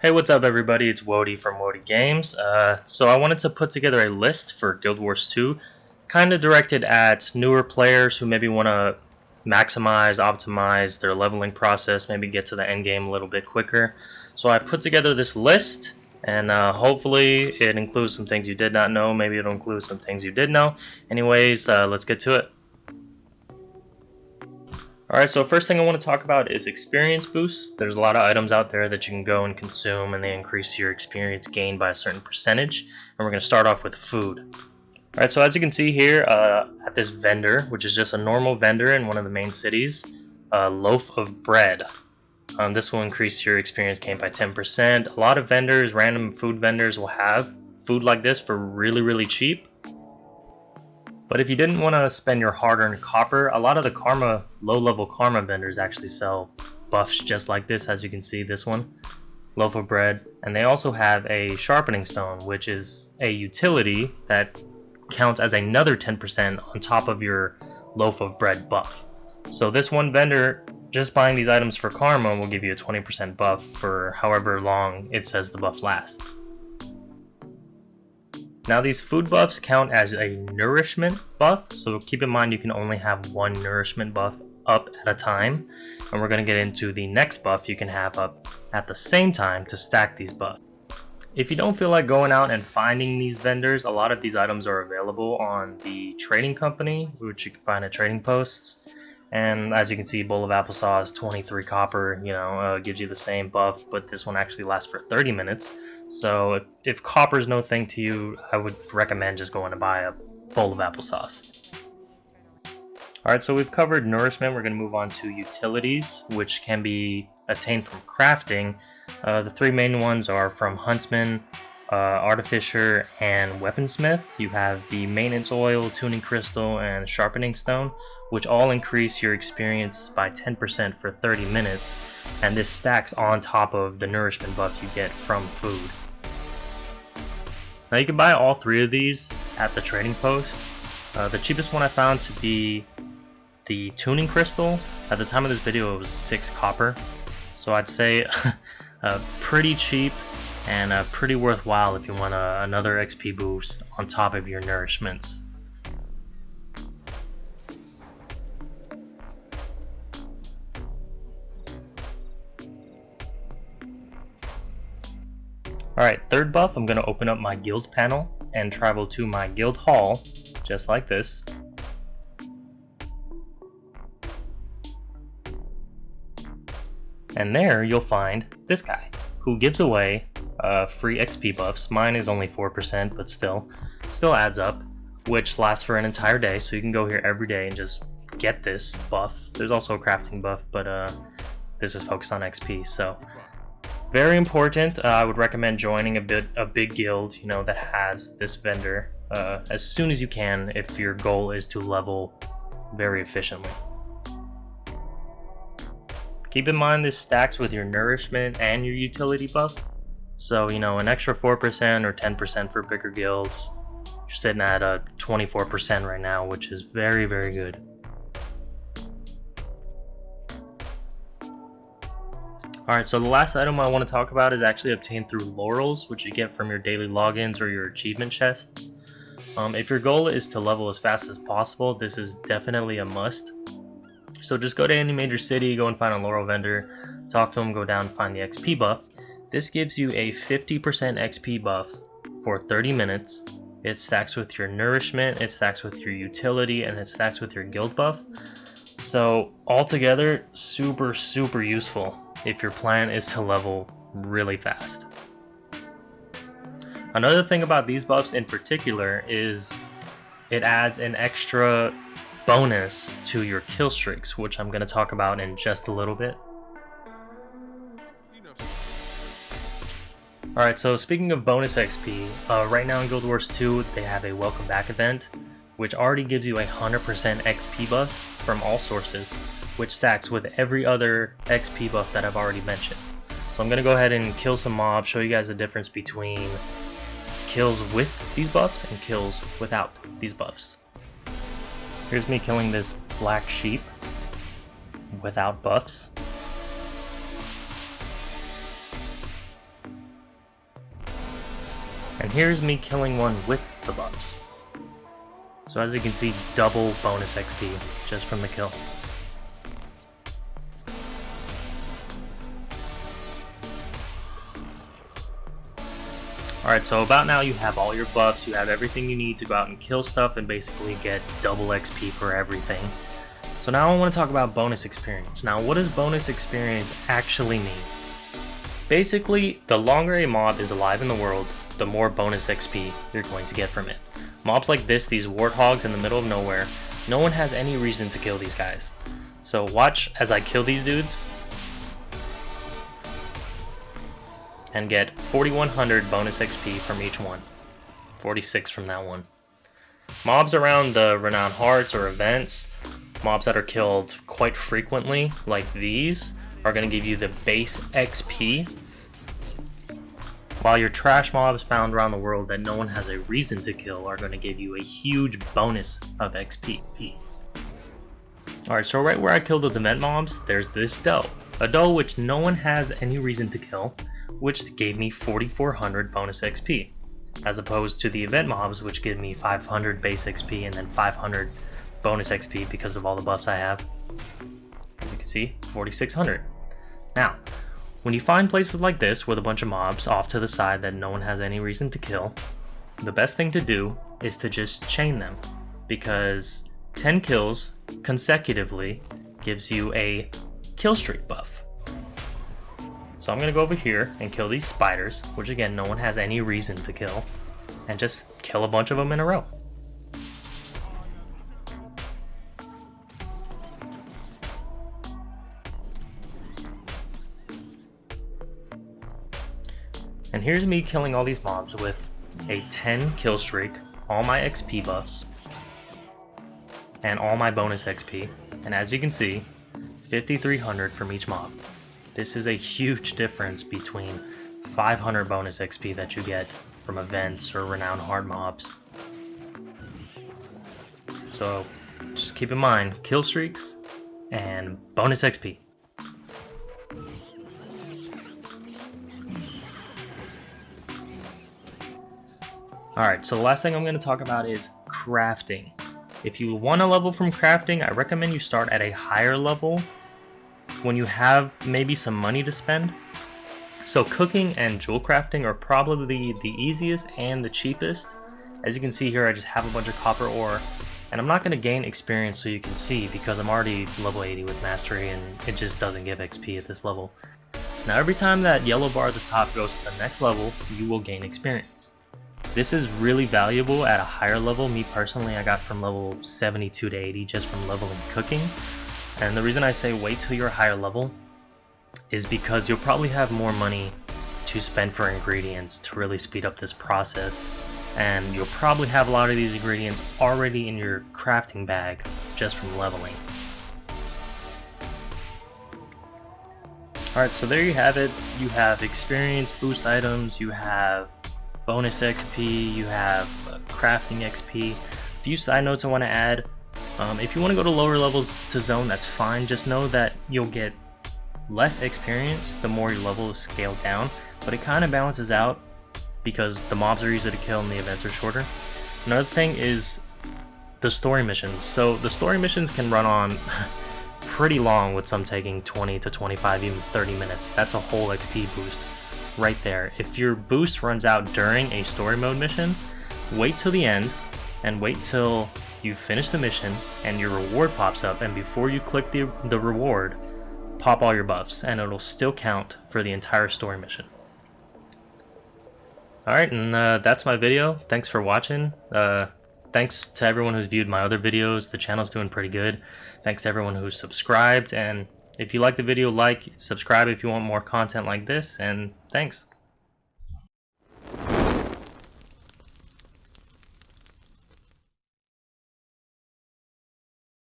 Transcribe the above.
Hey, what's up, everybody? It's Wody from Wody Games. So I wanted to put together a list for Guild Wars 2, kind of directed at newer players who maybe want to maximize, optimize their leveling process, maybe get to the end game a little bit quicker. So I put together this list, and hopefully it includes some things you did not know. Maybe it'll include some things you did know. Anyways, let's get to it. Alright, so first thing I want to talk about is experience boosts. There's a lot of items out there that you can go and consume, and they increase your experience gain by a certain percentage. And we're going to start off with food. Alright, so as you can see here at this vendor, which is just a normal vendor in one of the main cities, a loaf of bread. This will increase your experience gain by 10%. A lot of vendors, random food vendors, will have food like this for really cheap. But if you didn't want to spend your hard-earned copper, a lot of the low-level karma vendors actually sell buffs just like this, as you can see, this one, loaf of bread. And they also have a sharpening stone, which is a utility that counts as another 10% on top of your loaf of bread buff. So this one vendor, just buying these items for karma, will give you a 20% buff for however long it says the buff lasts. Now these food buffs count as a nourishment buff, so keep in mind you can only have one nourishment buff up at a time, and we're going to get into the next buff you can have up at the same time to stack these buffs. If you don't feel like going out and finding these vendors, a lot of these items are available on the trading company, which you can find at trading posts. And as you can see, bowl of applesauce, 23 copper, gives you the same buff, but this one actually lasts for 30 minutes. So if copper is no thing to you, I would recommend just going to buy a bowl of applesauce. Alright, so we've covered nourishment. We're going to move on to utilities, which can be attained from crafting. The three main ones are from Huntsman, Artificer, and Weaponsmith. You have the maintenance oil, tuning crystal, and sharpening stone, which all increase your experience by 10% for 30 minutes, and this stacks on top of the nourishment buff you get from food. Now you can buy all three of these at the trading post. The cheapest one I found to be the tuning crystal. At the time of this video it was 6 copper, so I'd say pretty cheap and pretty worthwhile if you want another XP boost on top of your nourishments. Alright, third buff, I'm going to open up my guild panel and travel to my guild hall, just like this. And there you'll find this guy, who gives away free XP buffs. Mine is only 4%, but still adds up, which lasts for an entire day, so you can go here every day and just get this buff. There's also a crafting buff, but this is focused on XP, so very important. I would recommend joining a big guild, that has this vendor as soon as you can if your goal is to level very efficiently. Keep in mind this stacks with your nourishment and your utility buff. So, an extra 4% or 10% for bigger guilds. You're sitting at 24% right now, which is very good. Alright, so the last item I want to talk about is actually obtained through laurels, which you get from your daily logins or your achievement chests. If your goal is to level as fast as possible, this is definitely a must. So just go to any major city, go and find a laurel vendor, talk to them, go down and find the XP buff. This gives you a 50% XP buff for 30 minutes. It stacks with your nourishment, it stacks with your utility, and it stacks with your guild buff. So altogether, super useful if your plan is to level really fast. Another thing about these buffs in particular is it adds an extra bonus to your kill streaks, which I'm going to talk about in just a little bit. Alright, so speaking of bonus XP, right now in Guild Wars 2 they have a welcome back event, which already gives you a 100% XP buff from all sources, which stacks with every other XP buff that I've already mentioned. So I'm going to go ahead and kill some mobs, show you guys the difference between kills with these buffs and kills without these buffs. Here's me killing this black sheep without buffs. And here's me killing one with the buffs. So as you can see, double bonus XP just from the kill. Alright, so about now you have all your buffs, you have everything you need to go out and kill stuff and basically get double XP for everything. So now I want to talk about bonus experience. Now what does bonus experience actually mean? Basically, the longer a mob is alive in the world, the more bonus XP you're going to get from it. Mobs like this, these warthogs in the middle of nowhere, no one has any reason to kill these guys. So watch as I kill these dudes and get 4100 bonus XP from each one. 46 from that one. Mobs around the Renowned Hearts or events, mobs that are killed quite frequently, like these, are going to give you the base XP, while your trash mobs found around the world that no one has a reason to kill are going to give you a huge bonus of XP. Alright, so right where I killed those event mobs, there's this doe. A doe which no one has any reason to kill, which gave me 4400 bonus XP, as opposed to the event mobs which give me 500 base XP and then 500 bonus XP because of all the buffs I have. As you can see, 4600. Now, when you find places like this with a bunch of mobs off to the side that no one has any reason to kill, the best thing to do is to just chain them, because 10 kills consecutively gives you a kill streak buff. So I'm going to go over here and kill these spiders, which again no one has any reason to kill, and just kill a bunch of them in a row. And here's me killing all these mobs with a 10 kill streak, all my XP buffs, and all my bonus XP, and as you can see, 5300 from each mob. This is a huge difference between 500 bonus XP that you get from events or Renowned Heart mobs. So just keep in mind, kill streaks and bonus XP. Alright, so the last thing I'm going to talk about is crafting. If you want to level from crafting, I recommend you start at a higher level when you have maybe some money to spend. So cooking and jewel crafting are probably the easiest and the cheapest. As you can see here, I just have a bunch of copper ore, and I'm not going to gain experience so you can see because I'm already level 80 with mastery and it just doesn't give XP at this level. Now every time that yellow bar at the top goes to the next level, you will gain experience. This is really valuable at a higher level. Me personally, I got from level 72 to 80 just from leveling cooking. And the reason I say wait till you're a higher level is because you'll probably have more money to spend for ingredients to really speed up this process. And you'll probably have a lot of these ingredients already in your crafting bag just from leveling. Alright, so there you have it. You have experience boost items, you have bonus XP, you have crafting XP. A few side notes I want to add. If you want to go to lower levels to zone, that's fine. Just know that you'll get less experience the more your level is scaled down, but it kind of balances out because the mobs are easier to kill and the events are shorter. Another thing is the story missions. So the story missions can run on pretty long, with some taking 20 to 25, even 30 minutes. That's a whole XP boost right there. If your boost runs out during a story mode mission, wait till the end and wait till you finish the mission and your reward pops up, and before you click the reward, pop all your buffs and it'll still count for the entire story mission. Alright, and that's my video. Thanks for watching. Thanks to everyone who's viewed my other videos. The channel's doing pretty good. Thanks to everyone who's subscribed, and if you like the video, like, subscribe if you want more content like this, and thanks.